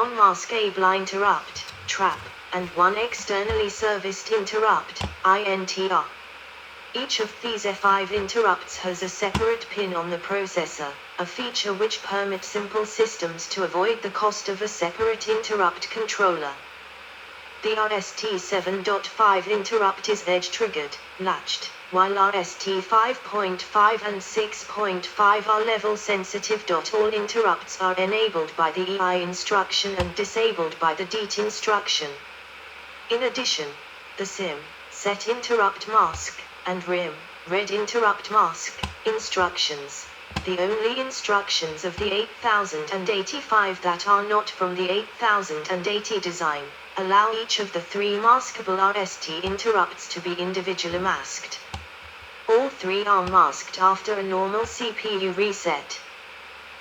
one maskable interrupt, trap, and one externally serviced interrupt, INTR. Each of these F5 interrupts has a separate pin on the processor, a feature which permits simple systems to avoid the cost of a separate interrupt controller. The RST7.5 interrupt is edge-triggered, latched, while RST 5.5 and 6.5 are level-sensitive. All interrupts are enabled by the EI instruction and disabled by the DIT instruction. In addition, the SIM, set interrupt mask, and RIM, red interrupt mask, instructions, the only instructions of the 8085 that are not from the 8080 design, allow each of the three maskable RST interrupts to be individually masked. All three are masked after a normal CPU reset.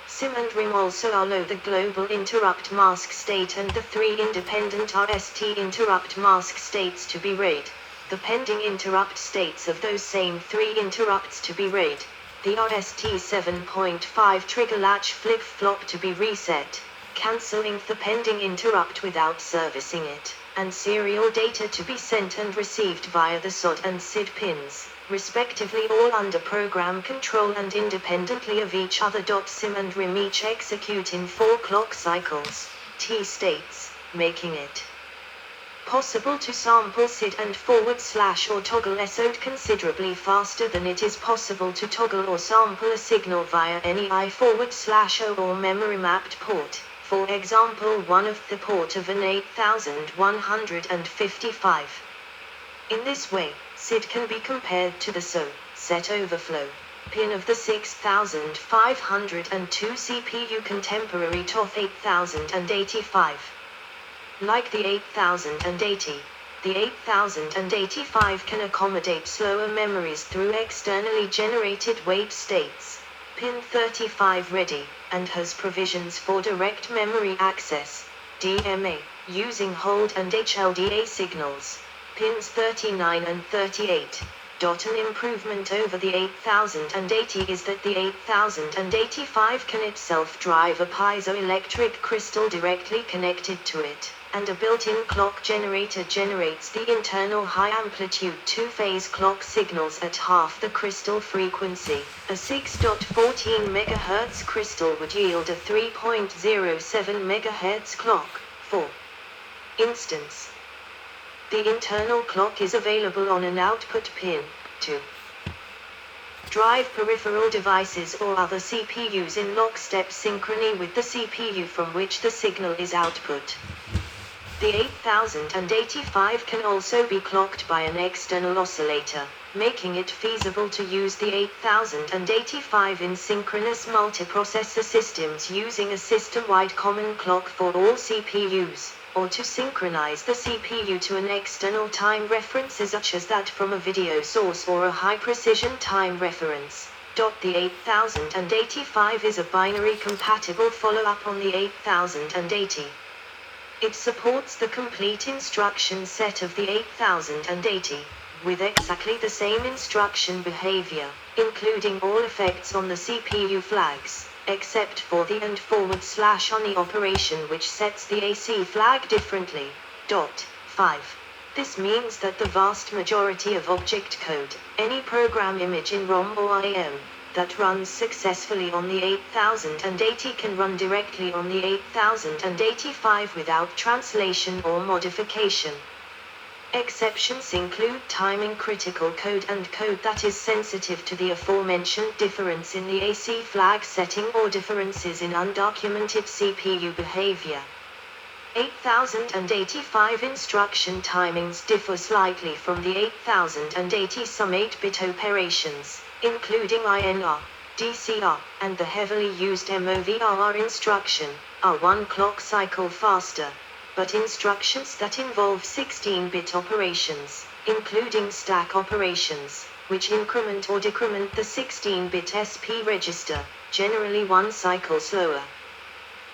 SIM and RIM also allow the global interrupt mask state and the three independent RST interrupt mask states to be read, the pending interrupt states of those same three interrupts to be read, the RST 7.5 trigger latch flip-flop to be reset, cancelling the pending interrupt without servicing it, and serial data to be sent and received via the SOD and SID pins, respectively, all under program control and independently of each other. SIM and RIM each execute in 4 clock cycles, T states, making it possible to sample SID and / or toggle SOD considerably faster than it is possible to toggle or sample a signal via any I / O or memory mapped port. For example, one of the port of an 8155. In this way, SID can be compared to the SO, set overflow, pin of the 6502 CPU contemporary TOF 8085. Like the 8080, the 8085 can accommodate slower memories through externally generated wait states, pin 35 ready, and has provisions for direct memory access, DMA, using hold and HLDA signals, pins 39 and 38. An improvement over the 8080 is that the 8085 can itself drive a piezoelectric crystal directly connected to it, and a built-in clock generator generates the internal high-amplitude two-phase clock signals at half the crystal frequency. A 6.14 MHz crystal would yield a 3.07 MHz clock, for instance. The internal clock is available on an output pin, to drive peripheral devices or other CPUs in lockstep synchrony with the CPU from which the signal is output. The 8085 can also be clocked by an external oscillator, making it feasible to use the 8085 in synchronous multiprocessor systems using a system-wide common clock for all CPUs, or to synchronize the CPU to an external time reference such as that from a video source or a high-precision time reference. The 8085 is a binary compatible follow-up on the 8080. It supports the complete instruction set of the 8080, with exactly the same instruction behavior, including all effects on the CPU flags, except for the and / on the operation which sets the AC flag differently. 5. This means that the vast majority of object code, any program image in ROM or IM, that runs successfully on the 8080 can run directly on the 8085 without translation or modification. Exceptions include timing critical code and code that is sensitive to the aforementioned difference in the AC flag setting or differences in undocumented CPU behavior. 8085 instruction timings differ slightly from the 8080 some 8-bit operations, including INR, DCR, and the heavily used MOVR instruction, are 1 clock cycle faster. But instructions that involve 16-bit operations, including stack operations, which increment or decrement the 16-bit SP register, generally 1 cycle slower.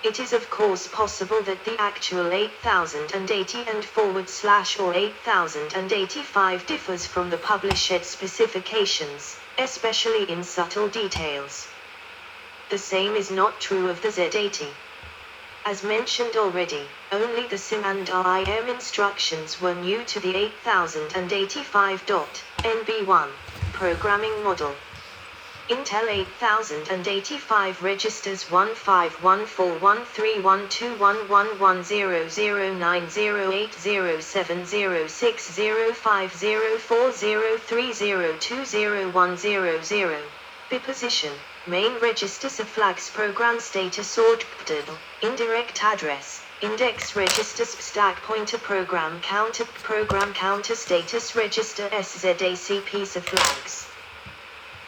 It is of course possible that the actual 8080 and / or 8085 differs from the published specifications, especially in subtle details. The same is not true of the Z80. As mentioned already, only the SIM and IM instructions were new to the 8085.NB1 programming model. Intel 8085 registers 1513111090807060504030201000. B position, main register flags program status ordered, indirect address, index register stack pointer program counter status register SZACP flags.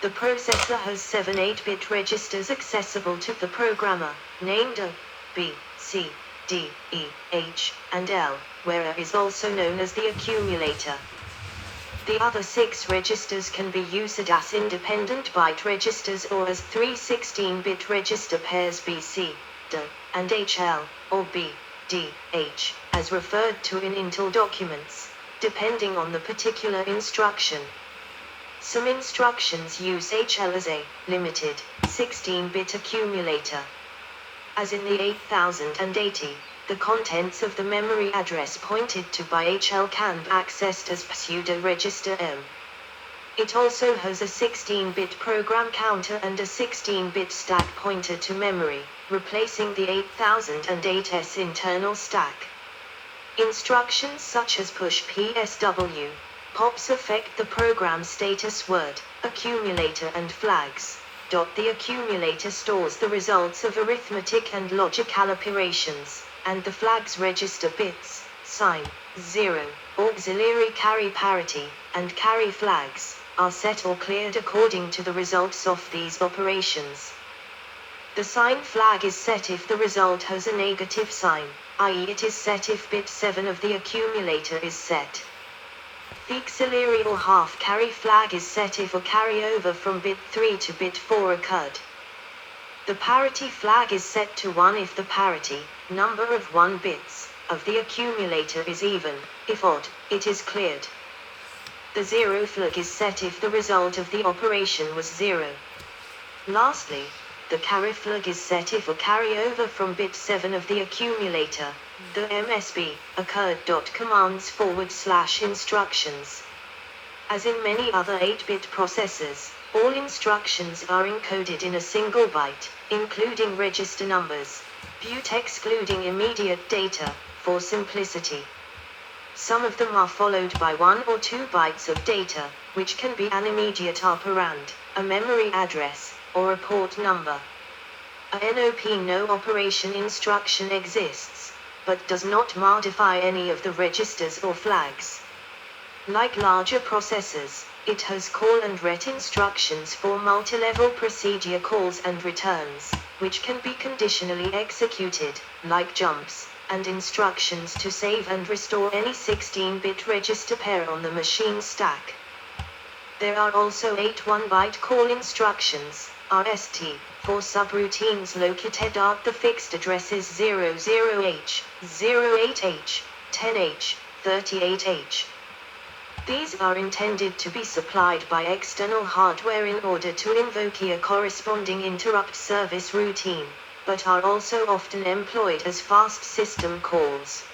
The processor has 7 8-bit registers accessible to the programmer, named A, B, C, D, E, H, and L, where A is also known as the accumulator. The other 6 registers can be used as independent byte registers or as 3 16-bit register pairs B, C, D, and HL, or B, D, H, as referred to in Intel documents, depending on the particular instruction. Some instructions use HL as a limited 16-bit accumulator. As in the 8080, the contents of the memory address pointed to by HL can be accessed as pseudo register M. It also has a 16-bit program counter and a 16-bit stack pointer to memory, replacing the 8008's internal stack. Instructions such as push PSW, pops affect the program status word, accumulator and flags. The accumulator stores the results of arithmetic and logical operations, and the flags register bits, sign, 0, auxiliary carry parity, and carry flags, are set or cleared according to the results of these operations. The sign flag is set if the result has a negative sign, i.e. it is set if bit 7 of the accumulator is set. The auxiliary or half carry flag is set if a carryover from bit 3 to bit 4 occurred. The parity flag is set to 1 if the parity, number of 1 bits, of the accumulator is even. If odd, it is cleared. The 0 flag is set if the result of the operation was 0. Lastly, the carry flag is set if a carryover from bit 7 of the accumulator, the MSB, occurred. Commands / instructions. As in many other 8-bit processors, all instructions are encoded in a single byte, including register numbers, but excluding immediate data, for simplicity. Some of them are followed by 1 or 2 bytes of data, which can be an immediate operand, a memory address, or a port number. A NOP no operation instruction exists, but does not modify any of the registers or flags. Like larger processors, it has call and ret instructions for multi-level procedure calls and returns, which can be conditionally executed, like jumps, and instructions to save and restore any 16-bit register pair on the machine stack. There are also 8 1-byte call instructions, RST, for subroutines located at the fixed addresses 00H, 08H, 10H, 38H. These are intended to be supplied by external hardware in order to invoke a corresponding interrupt service routine, but are also often employed as fast system calls.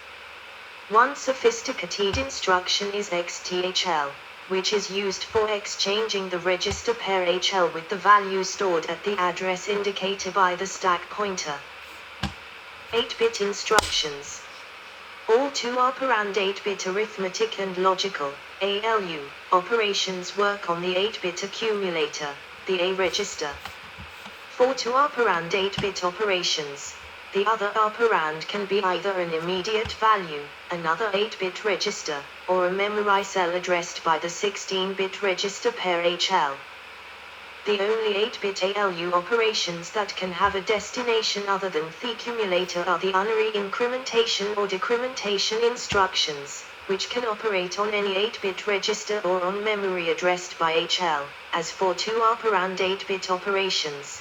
One sophisticated instruction is XTHL, which is used for exchanging the register pair HL with the value stored at the address indicated by the stack pointer. 8-bit instructions. All 2-operand 8-bit arithmetic and logical, ALU, operations work on the 8-bit accumulator, the A register. For 2-operand 8-bit operations, the other operand can be either an immediate value, another 8-bit register, or a memory cell addressed by the 16-bit register pair HL. The only 8-bit ALU operations that can have a destination other than the accumulator are the unary incrementation or decrementation instructions, which can operate on any 8-bit register or on memory addressed by HL, as for 2-operand 8-bit operations.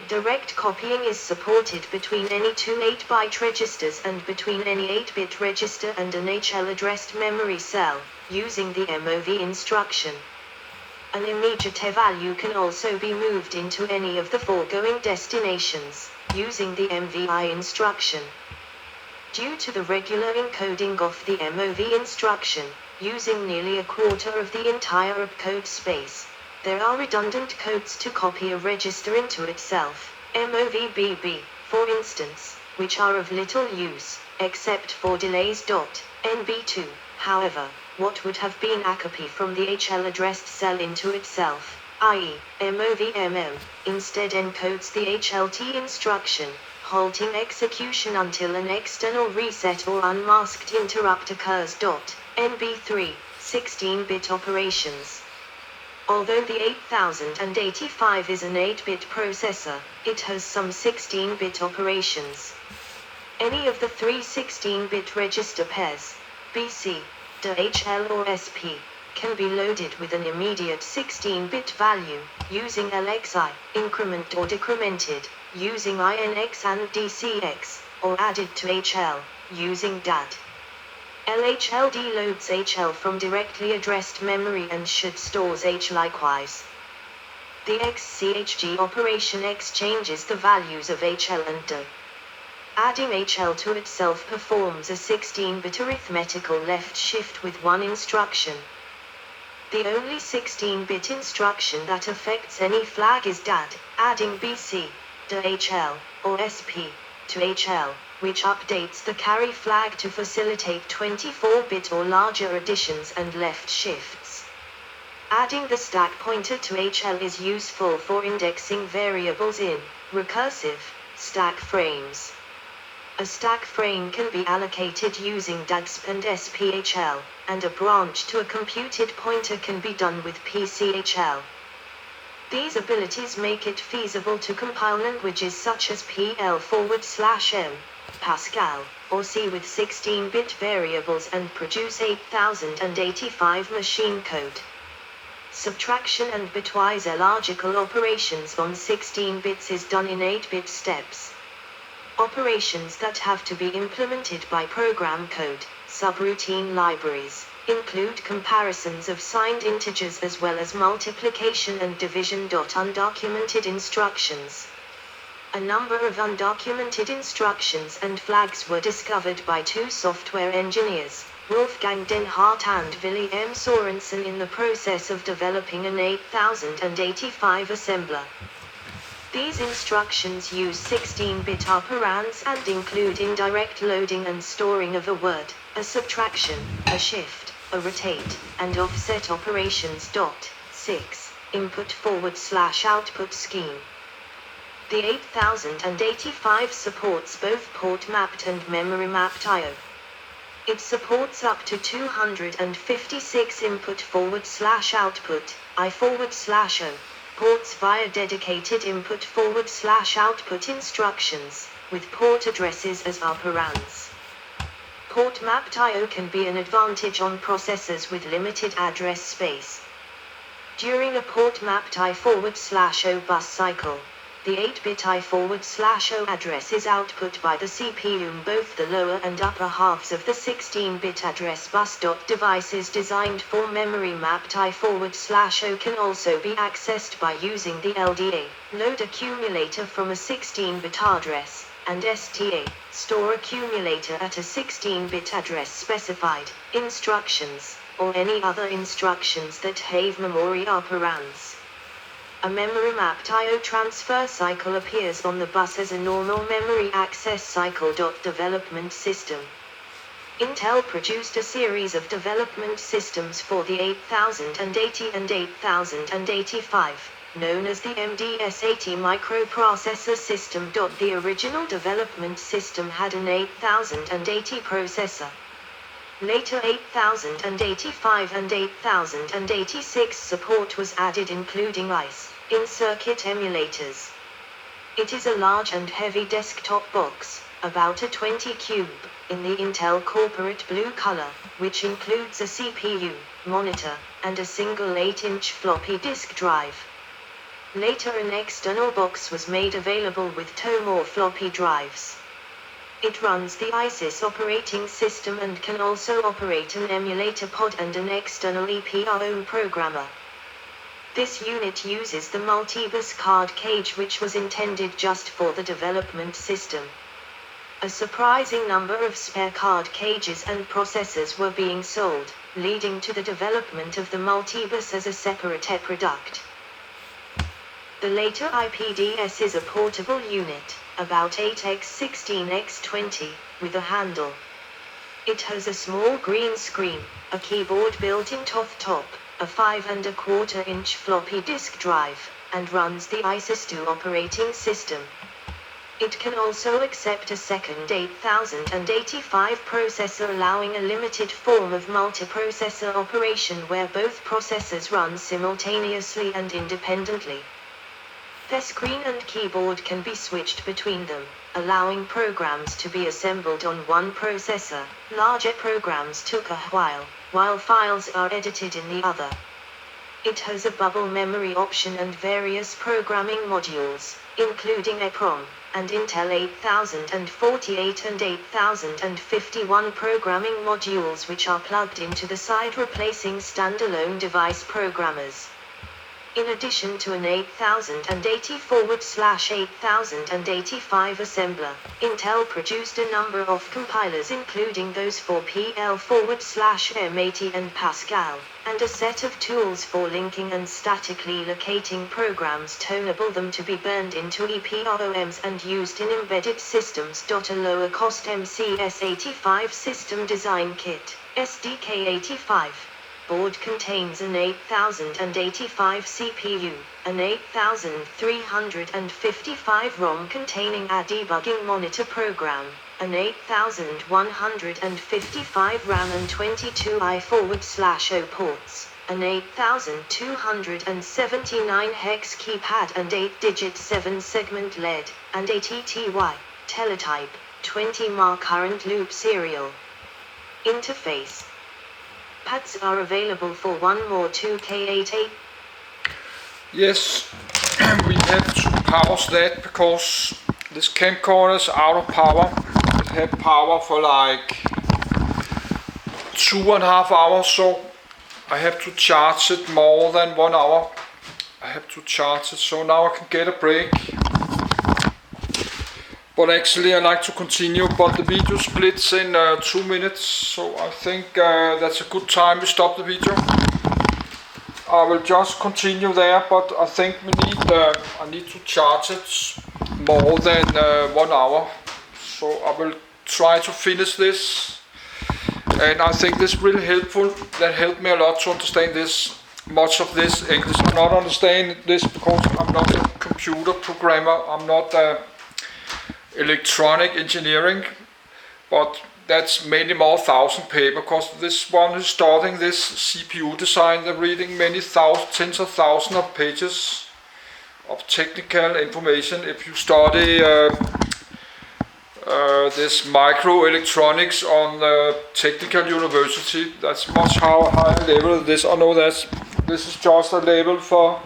Direct copying is supported between any 2 8-byte registers and between any 8-bit register and an HL-addressed memory cell, using the MOV instruction. An immediate value can also be moved into any of the foregoing destinations. using the MVI instruction. Due to the regular encoding of the MOV instruction, using nearly a quarter of the entire opcode space, there are redundant codes to copy a register into itself, MOVBB, for instance, which are of little use, except for delays. NB2, however, what would have been a copy from the HL addressed cell into itself, i.e., MOVMM, instead encodes the HLT instruction, halting execution until an external reset or unmasked interrupt occurs. NB3, 16-bit operations. Although the 8085 is an 8-bit processor, it has some 16-bit operations. Any of the three 16-bit register pairs, BC, DHL or SP, can be loaded with an immediate 16-bit value, using LXI, increment or decremented, using INX and DCX, or added to HL, using DAD. LHLD loads HL from directly addressed memory and should stores H likewise. The XCHG operation exchanges the values of HL and D. Adding HL to itself performs a 16-bit arithmetical left shift with one instruction. The only 16-bit instruction that affects any flag is DAD, adding BC, to HL, or SP, to HL, which updates the carry flag to facilitate 24-bit or larger additions and left shifts. Adding the stack pointer to HL is useful for indexing variables in recursive stack frames. A stack frame can be allocated using DAGSP and SPHL, and a branch to a computed pointer can be done with PCHL. These abilities make it feasible to compile languages such as PL/M, Pascal, or C with 16-bit variables and produce 8085 machine code. Subtraction and bitwise logical operations on 16 bits is done in 8-bit steps. Operations that have to be implemented by program code, subroutine libraries, include comparisons of signed integers as well as multiplication and division. Undocumented instructions. A number of undocumented instructions and flags were discovered by two software engineers, Wolfgang Den Hart and Willy M. Sorensen, in the process of developing an 8085 assembler. These instructions use 16-bit operands and include indirect loading and storing of a word, a subtraction, a shift, a rotate, and offset operations. 6. Input/output scheme. The 8085 supports both port-mapped and memory-mapped I/O. It supports up to 256 input/output, I/O, ports via dedicated input/output instructions, with port addresses as operands. Port-mapped I/O can be an advantage on processors with limited address space. During a port-mapped I/O bus cycle, the 8-bit I/O address is output by the CPU in both the lower and upper halves of the 16-bit address bus. Devices designed for memory-mapped I/O can also be accessed by using the LDA, load accumulator from a 16-bit address, and STA, store accumulator at a 16-bit address specified, instructions, or any other instructions that have memory operands. A memory-mapped I/O transfer cycle appears on the bus as a normal memory access cycle. Development system. Intel produced a series of development systems for the 8080 and 8085, known as the MDS-80 microprocessor system. The original development system had an 8080 processor. Later 8085 and 8086 support was added, including ICE, in-circuit emulators. It is a large and heavy desktop box, about a 20 cube, in the Intel corporate blue color, which includes a CPU, monitor, and a single 8-inch floppy disk drive. Later an external box was made available with 2 more floppy drives. It runs the ISIS operating system and can also operate an emulator pod and an external EPROM programmer. This unit uses the multibus card cage, which was intended just for the development system. A surprising number of spare card cages and processors were being sold, leading to the development of the multibus as a separate product. The later IPDS is a portable unit, about 8x16x20, with a handle. It has a small green screen, a keyboard built into the top, a 5¼ floppy disk drive, and runs the ISIS2 operating system. It can also accept a second 8085 processor, allowing a limited form of multiprocessor operation where both processors run simultaneously and independently. The screen and keyboard can be switched between them, allowing programs to be assembled on one processor. Larger programs took a while files are edited in the other. It has a bubble memory option and various programming modules, including EPROM, and Intel 8048 and 8051 programming modules, which are plugged into the side, replacing standalone device programmers. In addition to an 8080/8085 assembler, Intel produced a number of compilers, including those for PL/M80 and Pascal, and a set of tools for linking and statically locating programs to enable them to be burned into EPROMs and used in embedded systems. A lower-cost MCS85 system design kit, SDK85. Board contains an 8085 CPU, an 8355 ROM containing a debugging monitor program, an 8155 RAM and 22 I/O ports, an 8279 hex keypad and 8-digit 7-segment LED, and a TTY, teletype, 20 current loop serial interface. Pads are available for one more 2K88. Yes, we have to pause that because this camcorder is out of power. It had power for like 2.5 hours, so I have to charge it more than 1 hour. I have to charge it, so now I can get a break. But actually I like to continue, but the video splits in 2 minutes, so I think that's a good time to stop the video. I will just continue there, but I think I need to charge it more than 1 hour. So I will try to finish this, and I think this is really helpful. That helped me a lot to understand this, much of this English. I'm not understanding this because I'm not a computer programmer, I'm not electronic engineering, but that's many more thousand paper, because this one is starting this CPU design. They're reading many tens of thousands of pages of technical information. If you study this microelectronics on the technical university, that's much higher level. This I know that this is just a level for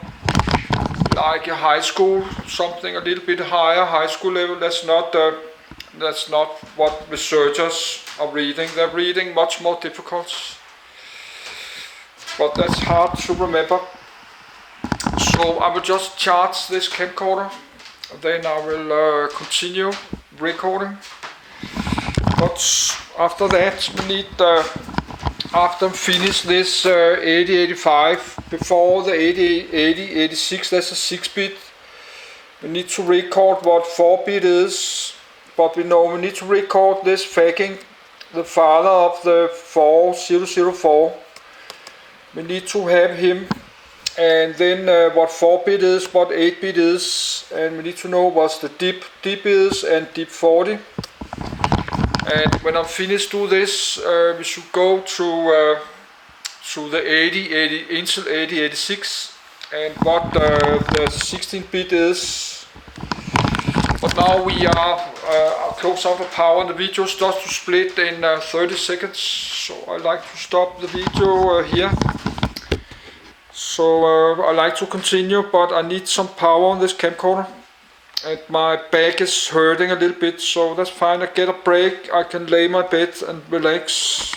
like a high school, something a little bit higher, high school level. That's not what researchers are reading. They're reading much more difficult, but that's hard to remember. So I will just charge this camcorder, then I will continue recording. But after that we need after finish this 8085, before the 8086, that's a 6-bit. We need to record what 4-bit is, but we know we need to record this fagging, the father of the 4004. We need to have him, and then what 4-bit is, what 8-bit is, and we need to know what the DIP is and DIP 40. And when I'm finished do this, we should go to the Intel 8086 and what the 16-bit is. But now we are close out of power, and the video starts to split in 30 seconds. So I like to stop the video here. So I like to continue, but I need some power on this camcorder. And my back is hurting a little bit, so that's fine. I get a break, I can lay my bed and relax